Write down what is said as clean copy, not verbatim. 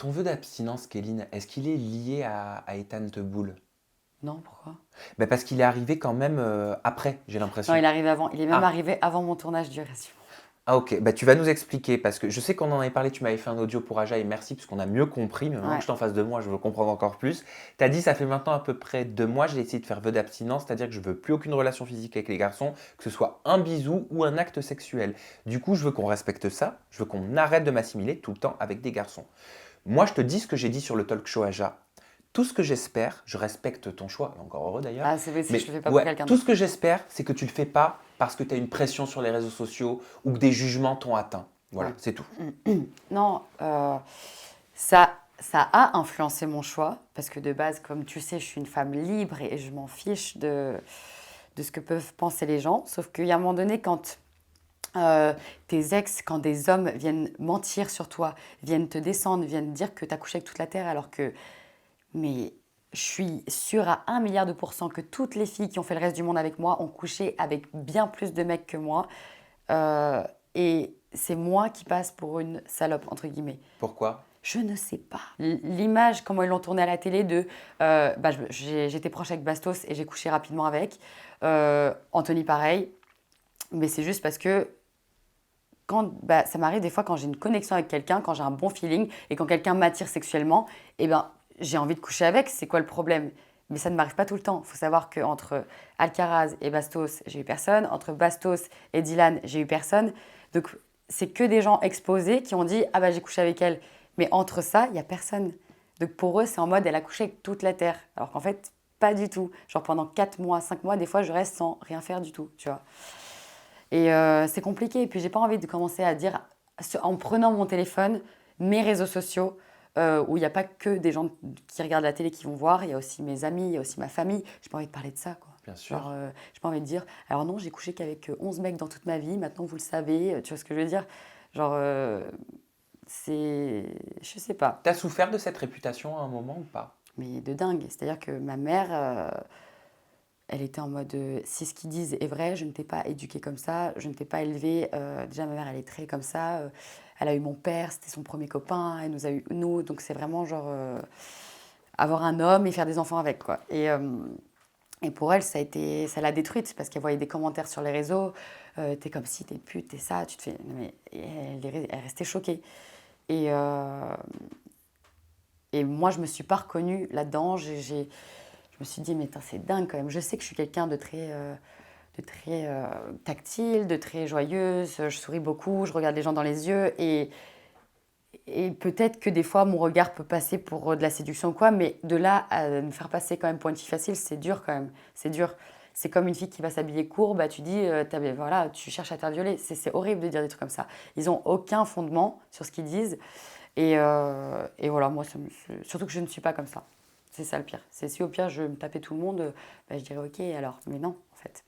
Ton vœu d'abstinence, Kéline, est-ce qu'il est lié à Ethan Teboul? Non, pourquoi? Parce qu'il est arrivé quand même après, j'ai Non, l'impression. il arrive avant. Il est même Ah, arrivé avant mon tournage du Résume. ah ok, tu vas nous expliquer, parce que je sais qu'on en avait parlé, tu m'avais fait un audio pour Aja, et merci, parce qu'on a mieux compris, mais maintenant que Ouais. je t'en face de moi, je veux comprendre encore plus. Tu as dit, ça fait maintenant à peu près 2 mois, j'ai essayé de faire vœu d'abstinence, c'est-à-dire que je veux plus aucune relation physique avec les garçons, que ce soit un bisou ou un acte sexuel. Du coup, je veux qu'on respecte ça, je veux qu'on arrête de m'assimiler tout le temps avec des garçons. Moi, je te dis ce que j'ai dit sur le talk show Aja. Tout ce que j'espère, je respecte ton choix, et encore heureux d'ailleurs, Ah, c'est vrai, si je mais le fais pas pour ouais, quelqu'un tout ce d'autre. que j'espère, c'est que tu le fais pas parce que tu as une pression sur les réseaux sociaux ou que des jugements t'ont atteint. Voilà, Ouais. c'est tout. Non, ça a influencé mon choix, parce que de base, comme tu sais, je suis une femme libre et je m'en fiche de ce que peuvent penser les gens. Sauf qu'il y a un moment donné, quand tes ex, quand des hommes viennent mentir sur toi, viennent te descendre, viennent dire que tu as couché avec toute la terre, alors que, mais je suis sûre à 1 milliard de pourcents que toutes les filles qui ont fait le reste du monde avec moi ont couché avec bien plus de mecs que moi. Euh, et c'est moi qui passe pour une salope, entre guillemets. Pourquoi? Je ne sais pas. L'image, comment ils l'ont tournée à la télé de j'étais proche avec Bastos et j'ai couché rapidement avec. Anthony, pareil. Mais c'est juste parce que ça m'arrive des fois quand j'ai une connexion avec quelqu'un, quand j'ai un bon feeling et quand quelqu'un m'attire sexuellement, eh ben, j'ai envie de coucher avec. C'est quoi le problème? Mais ça ne m'arrive pas tout le temps. Il faut savoir qu'entre Alcaraz et Bastos, j'ai eu personne. Entre Bastos et Dylan, j'ai eu personne. Donc, c'est que des gens exposés qui ont dit ah bah j'ai couché avec elle. Mais entre ça, il n'y a personne. Donc pour eux, c'est en mode elle a couché avec toute la terre. Alors qu'en fait, pas du tout. Genre pendant 4 mois, 5 mois, des fois, je reste sans rien faire du tout, tu vois. Et c'est compliqué. Et puis, j'ai pas envie de commencer à dire, en prenant mon téléphone, mes réseaux sociaux, où il n'y a pas que des gens qui regardent la télé qui vont voir, il y a aussi mes amis, il y a aussi ma famille. J'ai pas envie de parler de ça, quoi. Bien Genre, sûr. j'ai pas envie de dire, alors non, j'ai couché qu'avec 11 mecs dans toute ma vie, maintenant vous le savez, tu vois ce que je veux dire? Genre, c'est. Je sais pas, T'as souffert de cette réputation à un moment ou pas? mais de dingue. C'est-à-dire que ma mère, elle était en mode si ce qu'ils disent est vrai, je ne t'ai pas éduquée comme ça, je ne t'ai pas élevée. Déjà, ma mère, elle est très comme ça. Elle a eu mon père, c'était son premier copain, elle nous a eu nous, donc c'est vraiment genre avoir un homme et faire des enfants avec, quoi. Et pour elle, ça l'a détruite parce qu'elle voyait des commentaires sur les réseaux. T'es comme si, t'es pute, t'es ça, tu te fais. Non, mais elle restait choquée. Et, et moi, je me suis pas reconnue là-dedans. Je me suis dit, mais c'est dingue quand même. Je sais que je suis quelqu'un de très tactile, de très joyeuse. Je souris beaucoup, je regarde les gens dans les yeux. Et peut-être que des fois, mon regard peut passer pour de la séduction ou quoi. Mais de là à me faire passer quand même pour une fille facile, c'est dur quand même. C'est dur. C'est comme une fille qui va s'habiller court, bah tu dis, voilà, tu cherches à te faire violer. C'est horrible de dire des trucs comme ça. Ils n'ont aucun fondement sur ce qu'ils disent. Et voilà, moi, surtout que je ne suis pas comme ça. C'est ça le pire. C'est si au pire je me tapais tout le monde, je dirais ok alors. Mais non, en fait.